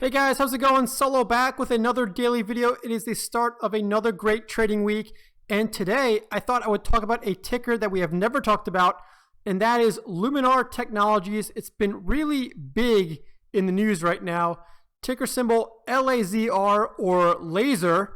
Hey guys, how's it going? Solo back with another daily video. It is the start of another great trading week. And today I thought I would talk about a ticker that we have never talked about, and that is Luminar Technologies. It's been really big in the news right now. Ticker symbol LAZR or LAZR.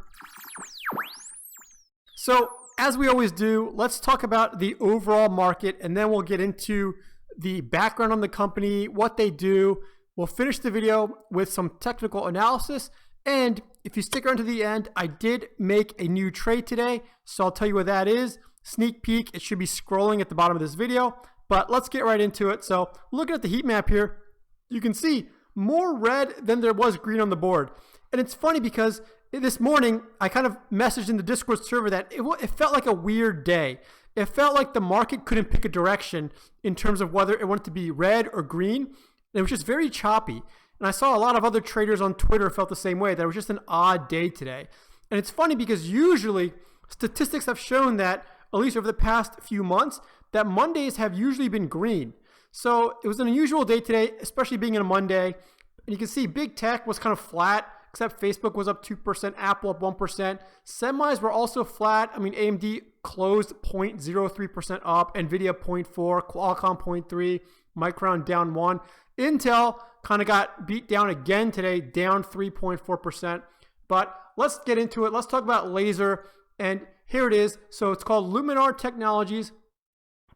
So as we always do, let's talk about the overall market and then we'll get into the background on the company, what they do. We'll finish the video with some technical analysis, and if you stick around to the end, I did make a new trade today, so I'll tell you what that is. Sneak peek, it should be scrolling at the bottom of this video, but let's get right into it. So looking at the heat map here, you can see more red than there was green on the board. And it's funny because this morning, I kind of messaged in the Discord server that it felt like a weird day. It felt like the market couldn't pick a direction in terms of whether it wanted to be red or green. It was just very choppy. And I saw a lot of other traders on Twitter felt the same way. That it was just an odd day today. And it's funny because usually statistics have shown that, at least over the past few months, that Mondays have usually been green. So it was an unusual day today, especially being in a Monday. And you can see big tech was kind of flat, except Facebook was up 2%, Apple up 1%. Semis were also flat. I mean, AMD closed 0.03% up, Nvidia 0.4, Qualcomm 0.3, Micron down 1. Intel kind of got beat down again today, down 3.4%. But let's get into it. Let's talk about LAZR. And here it is. So it's called Luminar Technologies,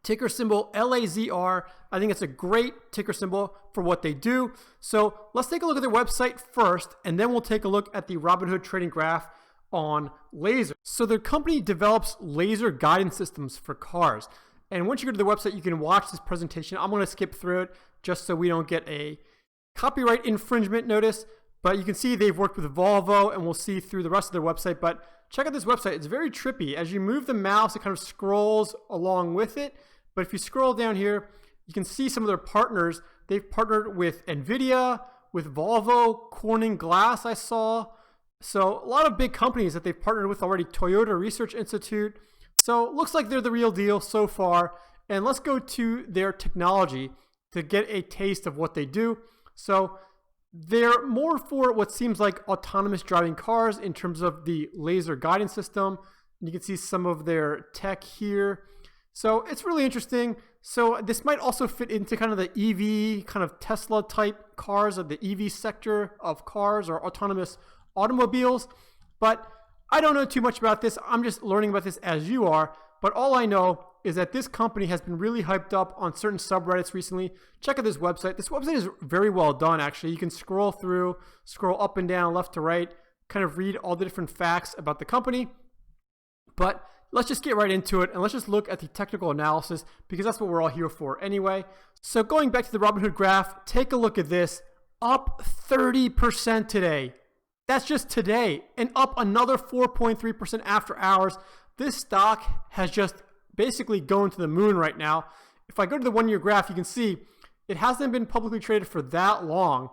ticker symbol LAZR. I think it's a great ticker symbol for what they do. So let's take a look at their website first, and then we'll take a look at the Robinhood trading graph on LAZR. So their company develops laser guidance systems for cars. And once you go to the website, you can watch this presentation. I'm going to skip through it just so we don't get a copyright infringement notice. But you can see they've worked with Volvo, and we'll see through the rest of their website. But check out this website. It's very trippy. As you move the mouse, it kind of scrolls along with it. But if you scroll down here, you can see some of their partners. They've partnered with Nvidia, with Volvo, Corning Glass I saw. So a lot of big companies that they've partnered with already. Toyota Research Institute. So it looks like they're the real deal so far. And let's go to their technology to get a taste of what they do. So they're more for what seems like autonomous driving cars in terms of the laser guidance system. And you can see some of their tech here. So it's really interesting. So this might also fit into kind of the EV, kind of Tesla type cars, or the EV sector of cars or autonomous automobiles. But I don't know too much about this. I'm just learning about this as you are. But all I know is that this company has been really hyped up on certain subreddits recently. Check out this website. This website is very well done, actually. You can scroll through, scroll up and down, left to right, kind of read all the different facts about the company. But let's just get right into it, and let's just look at the technical analysis, because that's what we're all here for anyway. So going back to the Robinhood graph, take a look at this. Up 30% today. That's just today, and up another 4.3% after hours. This stock has just basically gone to the moon right now. If I go to the 1 year graph, you can see it hasn't been publicly traded for that long,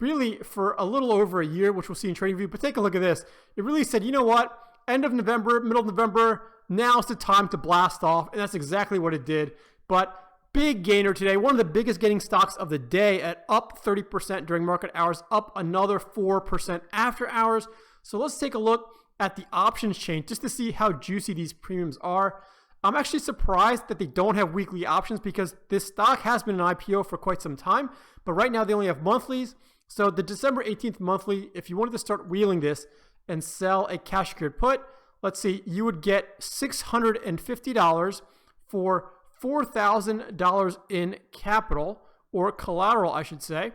really for a little over a year, which we'll see in TradingView. But take a look at this. It really said, you know what? End of November, middle of November, now's the time to blast off. And that's exactly what it did. But big gainer today, one of the biggest gaining stocks of the day at up 30% during market hours, up another 4% after hours. So let's take a look at the options chain just to see how juicy these premiums are. I'm actually surprised that they don't have weekly options, because this stock has been an IPO for quite some time, but right now they only have monthlies. So the December 18th monthly, if you wanted to start wheeling this and sell a cash secured put, let's see, you would get $650 for $4,000 in capital, or collateral, I should say.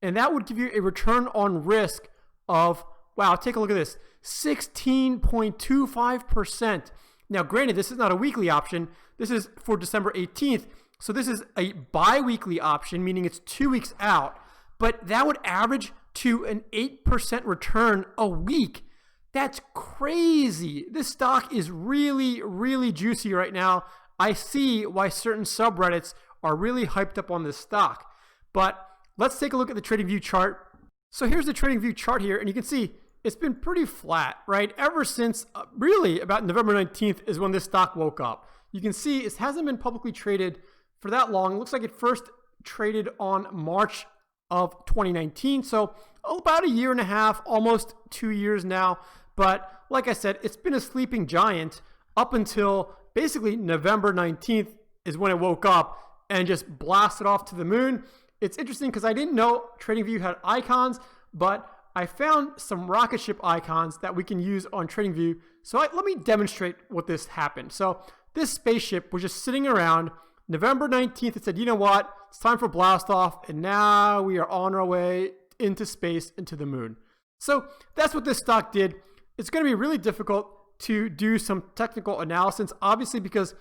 And that would give you a return on risk of, wow, take a look at this, 16.25%. Now, granted, this is not a weekly option. This is for December 18th. So this is a bi-weekly option, meaning it's 2 weeks out. But that would average to an 8% return a week. That's crazy. This stock is really, really juicy right now. I see why certain subreddits are really hyped up on this stock. But let's take a look at the TradingView chart. So here's the TradingView chart here, and you can see it's been pretty flat, right? Ever since really about November 19th is when this stock woke up. You can see it hasn't been publicly traded for that long. It looks like it first traded on March of 2019. So about a year and a half, almost 2 years now. But like I said, it's been a sleeping giant up until basically November 19th is when it woke up and just blasted off to the moon. It's interesting because I didn't know TradingView had icons, but I found some rocket ship icons that we can use on TradingView. So let me demonstrate what this happened. So this spaceship was just sitting around. November 19th, it said, you know what? It's time for blast off. And now we are on our way into space, into the moon. So that's what this stock did. It's going to be really difficult to do some technical analysis, obviously, because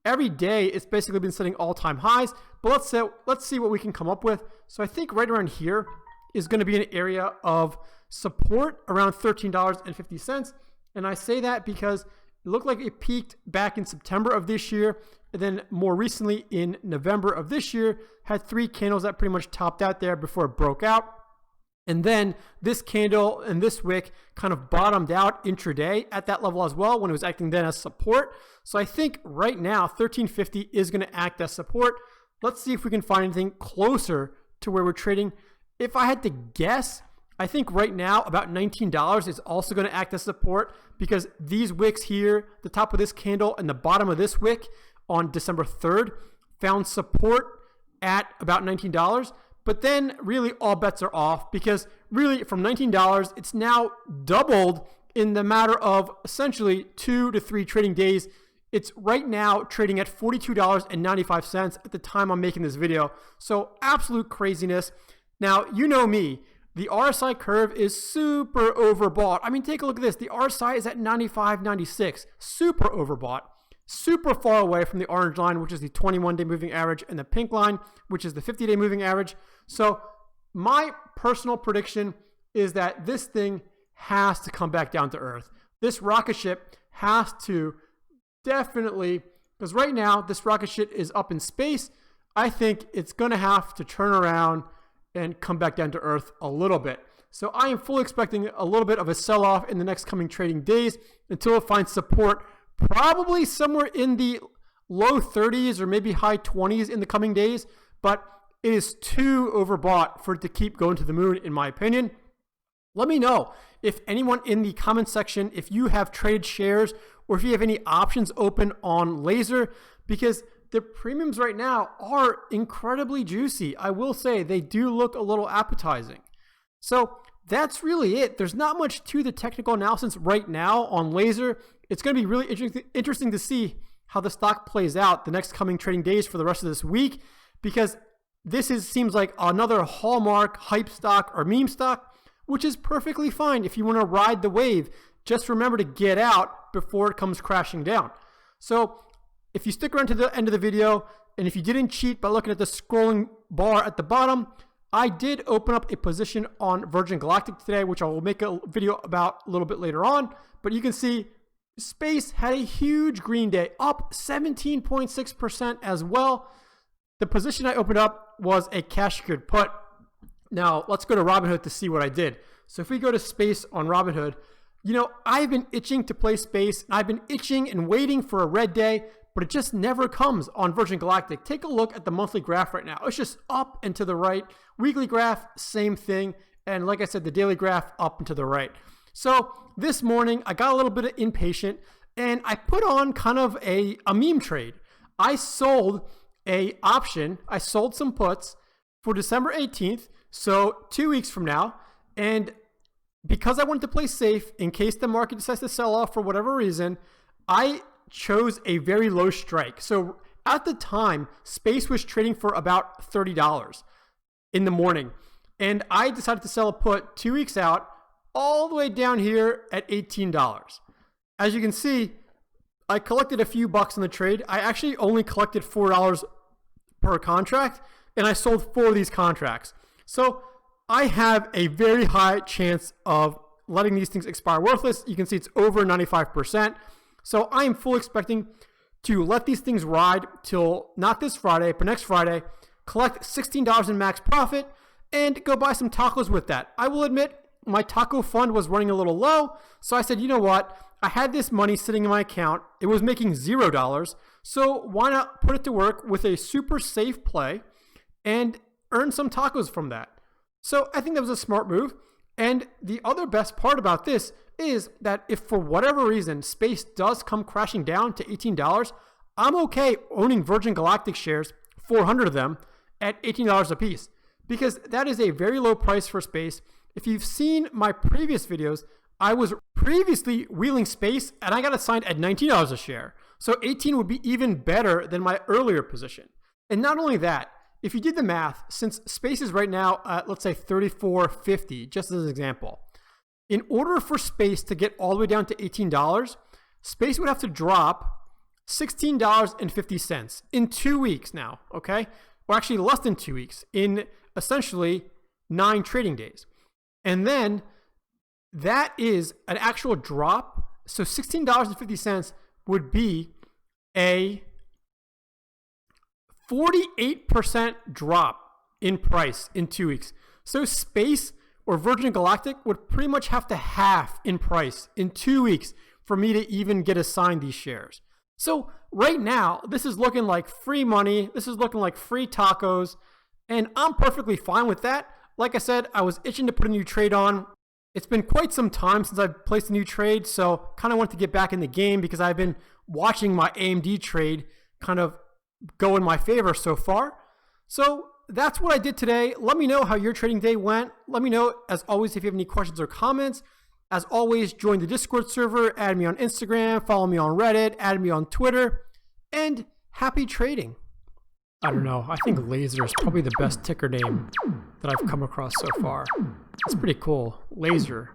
every day it's basically been setting all-time highs. But let's see what we can come up with. So I think right around here is going to be an area of support around $13.50. And I say that because it looked like it peaked back in September of this year. And then more recently in November of this year, had 3 candles that pretty much topped out there before it broke out. And then this candle and this wick kind of bottomed out intraday at that level as well when it was acting then as support. So I think right now 1350 is going to act as support. Let's see if we can find anything closer to where we're trading. If I had to guess, I think right now about $19 is also going to act as support because these wicks here, the top of this candle and the bottom of this wick on December 3rd found support at about $19. But then really all bets are off because really from $19, it's now doubled in the matter of essentially 2 to 3 trading days. It's right now trading at $42.95 at the time I'm making this video. So absolute craziness. Now, you know me, the RSI curve is super overbought. I mean, take a look at this. The RSI is at 95.96, super overbought. Super far away from the orange line, which is the 21-day moving average, and the pink line, which is the 50-day moving average. So my personal prediction is that this thing has to come back down to earth. This rocket ship has to definitely, because right now this rocket ship is up in space. I think it's going to have to turn around and come back down to earth a little bit. So I am fully expecting a little bit of a sell-off in the next coming trading days until it finds support probably somewhere in the low 30s or maybe high 20s in the coming days, but it is too overbought for it to keep going to the moon, in my opinion. Let me know if anyone in the comment section, if you have traded shares or if you have any options open on LAZR, because the premiums right now are incredibly juicy. I will say they do look a little appetizing. So that's really it. There's not much to the technical analysis right now on LAZR. It's going to be really interesting to see how the stock plays out the next coming trading days for the rest of this week, because this seems like another hallmark hype stock or meme stock, which is perfectly fine if you want to ride the wave. Just remember to get out before it comes crashing down. So if you stick around to the end of the video, and if you didn't cheat by looking at the scrolling bar at the bottom, I did open up a position on Virgin Galactic today, which I will make a video about a little bit later on. But you can see space had a huge green day, up 17.6% as well. The position I opened up was a cash secured put. Now let's go to Robinhood to see what I did. So if we go to space on Robinhood, you know, I've been itching to play space. I've been itching and waiting for a red day, but it just never comes on Virgin Galactic. Take a look at the monthly graph right now. It's just up and to the right. Weekly graph, same thing. And like I said, the daily graph up and to the right. So this morning, I got a little bit impatient and I put on kind of a meme trade. I sold a option. I sold some puts for December 18th. So 2 weeks from now. And because I wanted to play safe in case the market decides to sell off for whatever reason, I chose a very low strike. So at the time, space was trading for about $30 in the morning. And I decided to sell a put 2 weeks out all the way down here at $18. As you can see, I collected a few bucks in the trade. I actually only collected $4 per contract, and I sold 4 of these contracts. So I have a very high chance of letting these things expire worthless. You can see it's over 95%. So I am fully expecting to let these things ride till not this Friday, but next Friday, collect $16 in max profit, and go buy some tacos with that. I will admit my taco fund was running a little low, so I said, you know what? I had this money sitting in my account. It was making $0, so why not put it to work with a super safe play and earn some tacos from that? So I think that was a smart move. And the other best part about this is that if for whatever reason space does come crashing down to $18, I'm okay owning Virgin Galactic shares, 400 of them, at $18 a piece, because that is a very low price for space. If you've seen my previous videos, I was previously wheeling space and I got assigned at $19 a share. So 18 would be even better than my earlier position. And not only that, if you did the math, since space is right now at, let's say, $34.50, just as an example, in order for space to get all the way down to $18, space would have to drop $16.50 in 2 weeks now, okay? Or actually less than 2 weeks, in essentially 9 trading days. And then that is an actual drop. So $16.50 would be a 48% drop in price in 2 weeks. So space or Virgin Galactic would pretty much have to half in price in 2 weeks for me to even get assigned these shares. So right now, this is looking like free money. This is looking like free tacos, and I'm perfectly fine with that. Like I said, I was itching to put a new trade on. It's been quite some time since I've placed a new trade, so kind of want to get back in the game because I've been watching my AMD trade kind of go in my favor so far. So that's what I did today. Let me know how your trading day went. Let me know, as always, if you have any questions or comments. As always, join the Discord server, add me on Instagram, follow me on Reddit, add me on Twitter, and happy trading. I don't know. I think LAZR is probably the best ticker name that I've come across so far. It's pretty cool. LAZR.